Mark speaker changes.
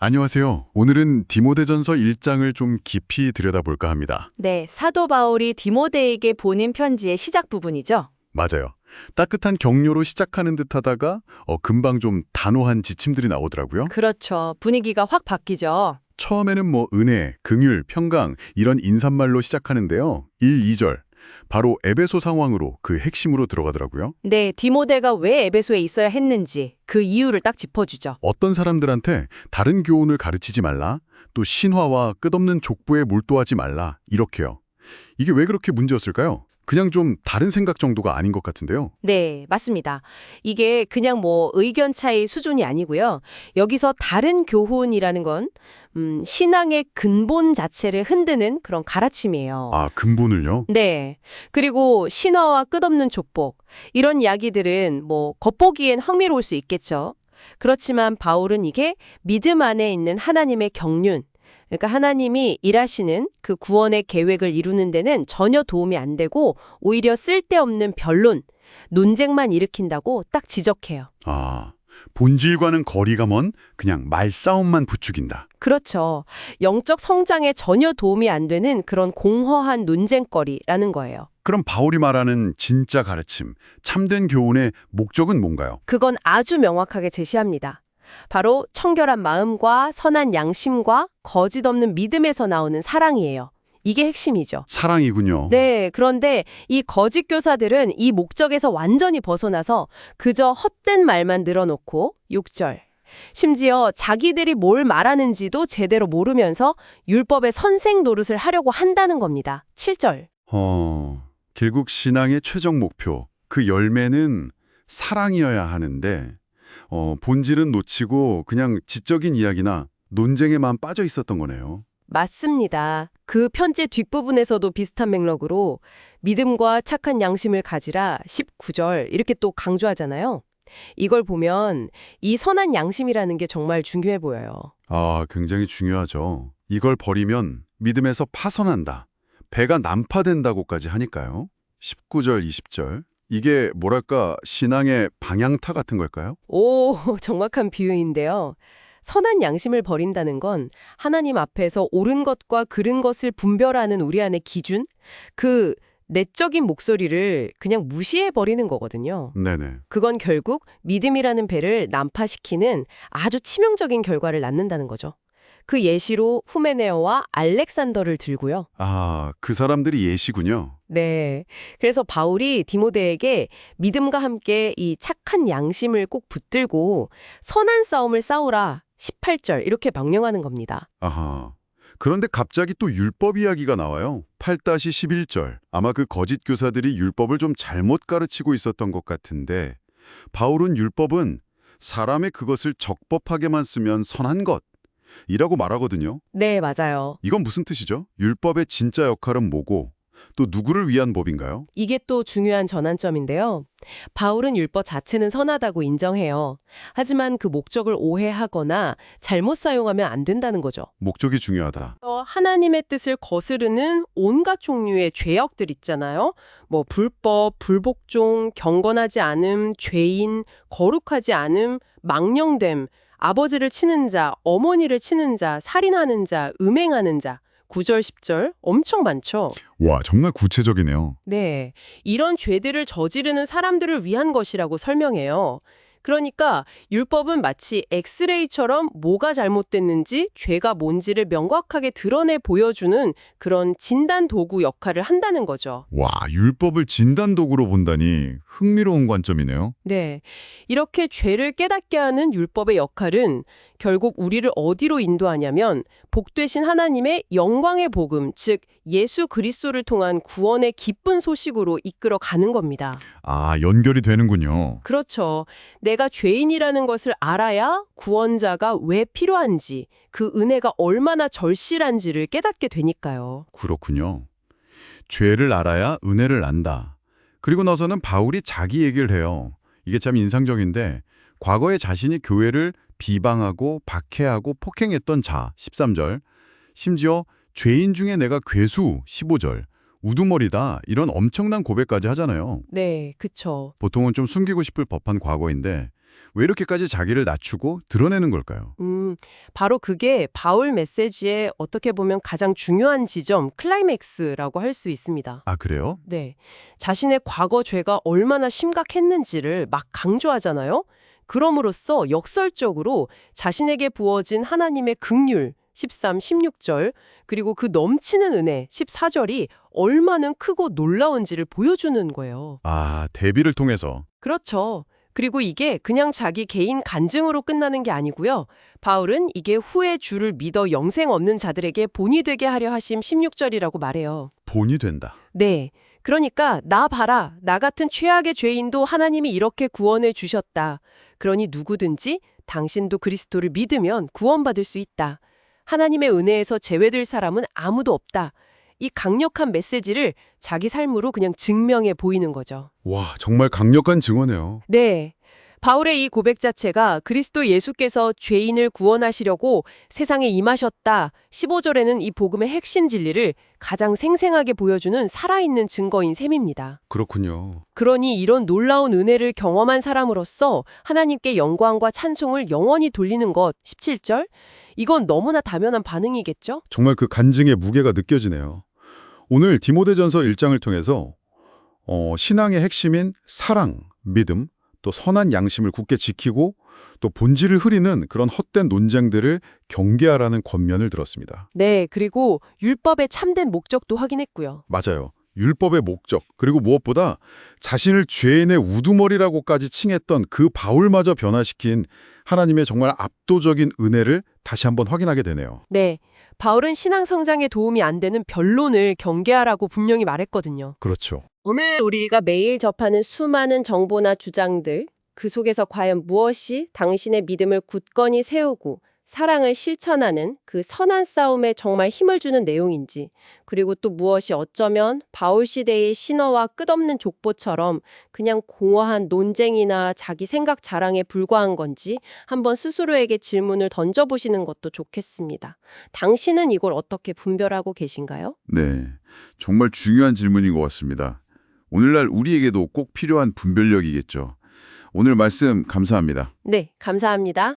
Speaker 1: 안녕하세요. 오늘은 디모데전서 1장을 좀 깊이 들여다볼까 합니다.
Speaker 2: 네, 사도 바울이 디모데에게 보낸 편지의 시작 부분이죠.
Speaker 1: 맞아요. 따뜻한 격려로 시작하는 듯 하다가 금방 좀 단호한 지침들이 나오더라고요.
Speaker 2: 그렇죠. 분위기가 확 바뀌죠.
Speaker 1: 처음에는 은혜, 긍휼, 평강 이런 인사말로 시작하는데요. 1, 2절 바로 에베소 상황으로 그 핵심으로 들어가더라고요.
Speaker 2: 네, 디모데가 왜 에베소에 있어야 했는지 그 이유를 딱 짚어주죠.
Speaker 1: 어떤 사람들한테 다른 교훈을 가르치지 말라, 또 신화와 끝없는 족보에 몰두하지 말라 이렇게요. 이게 왜 그렇게 문제였을까요? 그냥 좀 다른 생각 정도가 아닌 것 같은데요.
Speaker 2: 네, 맞습니다. 이게 그냥 의견 차이 수준이 아니고요. 여기서 다른 교훈이라는 건 신앙의 근본 자체를 흔드는 그런 가르침이에요.
Speaker 1: 아, 근본을요?
Speaker 2: 네. 그리고 신화와 끝없는 족복. 이런 이야기들은 겉보기엔 흥미로울 수 있겠죠. 그렇지만 바울은 이게 믿음 안에 있는 하나님의 경륜, 그러니까 하나님이 일하시는 그 구원의 계획을 이루는 데는 전혀 도움이 안 되고 오히려 쓸데없는 변론, 논쟁만 일으킨다고 딱 지적해요.
Speaker 1: 아, 본질과는 거리가 먼 그냥 말싸움만 부추긴다.
Speaker 2: 그렇죠. 영적 성장에 전혀 도움이 안 되는 그런 공허한 논쟁거리라는 거예요.
Speaker 1: 그럼 바울이 말하는 진짜 가르침, 참된 교훈의 목적은 뭔가요?
Speaker 2: 그건 아주 명확하게 제시합니다. 바로 청결한 마음과 선한 양심과 거짓 없는 믿음에서 나오는 사랑이에요. 이게 핵심이죠.
Speaker 1: 사랑이군요.
Speaker 2: 네, 그런데 이 거짓 교사들은 이 목적에서 완전히 벗어나서 그저 헛된 말만 늘어놓고 6절. 심지어 자기들이 뭘 말하는지도 제대로 모르면서 율법의 선생 노릇을 하려고 한다는 겁니다. 7절.
Speaker 1: 결국 신앙의 최종 목표, 그 열매는 사랑이어야 하는데 본질은 놓치고 그냥 지적인 이야기나 논쟁에만 빠져 있었던 거네요.
Speaker 2: 맞습니다. 그 편지 뒷부분에서도 비슷한 맥락으로 믿음과 착한 양심을 가지라 19절 이렇게 또 강조하잖아요. 이걸 보면 이 선한 양심이라는 게 정말 중요해 보여요.
Speaker 1: 아, 굉장히 중요하죠. 이걸 버리면 믿음에서 파선한다. 배가 난파된다고까지 하니까요. 19절, 20절. 이게 뭐랄까 신앙의 방향타 같은 걸까요?
Speaker 2: 오, 정확한 비유인데요. 선한 양심을 버린다는 건 하나님 앞에서 옳은 것과 그른 것을 분별하는 우리 안의 기준, 그 내적인 목소리를 그냥 무시해 버리는 거거든요.
Speaker 1: 네네.
Speaker 2: 그건 결국 믿음이라는 배를 난파시키는 아주 치명적인 결과를 낳는다는 거죠. 그 예시로 후메네오와 알렉산더를 들고요.
Speaker 1: 아, 그 사람들이 예시군요.
Speaker 2: 네. 그래서 바울이 디모데에게 믿음과 함께 이 착한 양심을 꼭 붙들고 선한 싸움을 싸우라 18절 이렇게 명령하는 겁니다.
Speaker 1: 아하. 그런데 갑자기 또 율법 이야기가 나와요. 8-11절. 아마 그 거짓 교사들이 율법을 좀 잘못 가르치고 있었던 것 같은데 바울은 율법은 사람의 그것을 적법하게만 쓰면 선한 것이라고 말하거든요.
Speaker 2: 네, 맞아요.
Speaker 1: 이건 무슨 뜻이죠? 율법의 진짜 역할은 뭐고 또 누구를 위한 법인가요?
Speaker 2: 이게 또 중요한 전환점인데요. 바울은 율법 자체는 선하다고 인정해요. 하지만 그 목적을 오해하거나 잘못 사용하면 안 된다는 거죠.
Speaker 1: 목적이 중요하다.
Speaker 2: 하나님의 뜻을 거스르는 온갖 종류의 죄악들 있잖아요. 불법, 불복종, 경건하지 않음, 죄인, 거룩하지 않음, 망령됨, 아버지를 치는 자, 어머니를 치는 자, 살인하는 자, 음행하는 자. 9절, 10절 엄청 많죠.
Speaker 1: 와, 정말 구체적이네요.
Speaker 2: 네, 이런 죄들을 저지르는 사람들을 위한 것이라고 설명해요. 그러니까 율법은 마치 엑스레이처럼 뭐가 잘못됐는지 죄가 뭔지를 명확하게 드러내 보여주는 그런 진단 도구 역할을 한다는 거죠.
Speaker 1: 와, 율법을 진단도구로 본다니 흥미로운 관점이네요.
Speaker 2: 네, 이렇게 죄를 깨닫게 하는 율법의 역할은 결국 우리를 어디로 인도하냐면 복되신 하나님의 영광의 복음, 즉 예수 그리스도를 통한 구원의 기쁜 소식으로 이끌어 가는 겁니다.
Speaker 1: 아, 연결이 되는군요.
Speaker 2: 그렇죠. 내가 죄인이라는 것을 알아야 구원자가 왜 필요한지, 그 은혜가 얼마나 절실한지를 깨닫게 되니까요.
Speaker 1: 그렇군요. 죄를 알아야 은혜를 안다. 그리고 나서는 바울이 자기 얘기를 해요. 이게 참 인상적인데 과거에 자신이 교회를 비방하고 박해하고 폭행했던 자 13절, 심지어 죄인 중에 내가 괴수 15절, 우두머리다 이런 엄청난 고백까지 하잖아요.
Speaker 2: 네, 그쵸.
Speaker 1: 보통은 좀 숨기고 싶을 법한 과거인데 왜 이렇게까지 자기를 낮추고 드러내는 걸까요?
Speaker 2: 바로 그게 바울 메시지의 어떻게 보면 가장 중요한 지점, 클라이맥스라고 할 수 있습니다.
Speaker 1: 아, 그래요?
Speaker 2: 네. 자신의 과거 죄가 얼마나 심각했는지를 막 강조하잖아요. 그럼으로써 역설적으로 자신에게 부어진 하나님의 긍휼 13, 16절 그리고 그 넘치는 은혜 14절이 얼마나 크고 놀라운지를 보여주는 거예요.
Speaker 1: 아, 대비를 통해서.
Speaker 2: 그렇죠. 그리고 이게 그냥 자기 개인 간증으로 끝나는 게 아니고요. 바울은 이게 후에 주를 믿어 영생 없는 자들에게 본이 되게 하려 하심 16절이라고 말해요.
Speaker 1: 본이 된다.
Speaker 2: 네. 그러니까 나 봐라. 나 같은 최악의 죄인도 하나님이 이렇게 구원해 주셨다. 그러니 누구든지 당신도 그리스도를 믿으면 구원받을 수 있다. 하나님의 은혜에서 제외될 사람은 아무도 없다. 이 강력한 메시지를 자기 삶으로 그냥 증명해 보이는 거죠.
Speaker 1: 와, 정말 강력한 증언이에요.
Speaker 2: 네. 바울의 이 고백 자체가 그리스도 예수께서 죄인을 구원하시려고 세상에 임하셨다. 15절에는 이 복음의 핵심 진리를 가장 생생하게 보여주는 살아있는 증거인 셈입니다.
Speaker 1: 그렇군요.
Speaker 2: 그러니 이런 놀라운 은혜를 경험한 사람으로서 하나님께 영광과 찬송을 영원히 돌리는 것, 17절? 이건 너무나 당연한 반응이겠죠?
Speaker 1: 정말 그 간증의 무게가 느껴지네요. 오늘 디모데전서 1장을 통해서 신앙의 핵심인 사랑, 믿음, 또 선한 양심을 굳게 지키고 또 본질을 흐리는 그런 헛된 논쟁들을 경계하라는 권면을 들었습니다.
Speaker 2: 네, 그리고 율법의 참된 목적도 확인했고요.
Speaker 1: 맞아요. 율법의 목적, 그리고 무엇보다 자신을 죄인의 우두머리라고까지 칭했던 그 바울마저 변화시킨 하나님의 정말 압도적인 은혜를 다시 한번 확인하게 되네요.
Speaker 2: 네, 바울은 신앙 성장에 도움이 안 되는 변론을 경계하라고 분명히 말했거든요.
Speaker 1: 그렇죠.
Speaker 2: 오늘 우리가 매일 접하는 수많은 정보나 주장들, 그 속에서 과연 무엇이 당신의 믿음을 굳건히 세우고 사랑을 실천하는 그 선한 싸움에 정말 힘을 주는 내용인지, 그리고 또 무엇이 어쩌면 바울 시대의 신어와 끝없는 족보처럼 그냥 공허한 논쟁이나 자기 생각 자랑에 불과한 건지 한번 스스로에게 질문을 던져보시는 것도 좋겠습니다. 당신은 이걸 어떻게 분별하고 계신가요?
Speaker 1: 네, 정말 중요한 질문인 것 같습니다. 오늘날 우리에게도 꼭 필요한 분별력이겠죠. 오늘 말씀 감사합니다.
Speaker 2: 네, 감사합니다.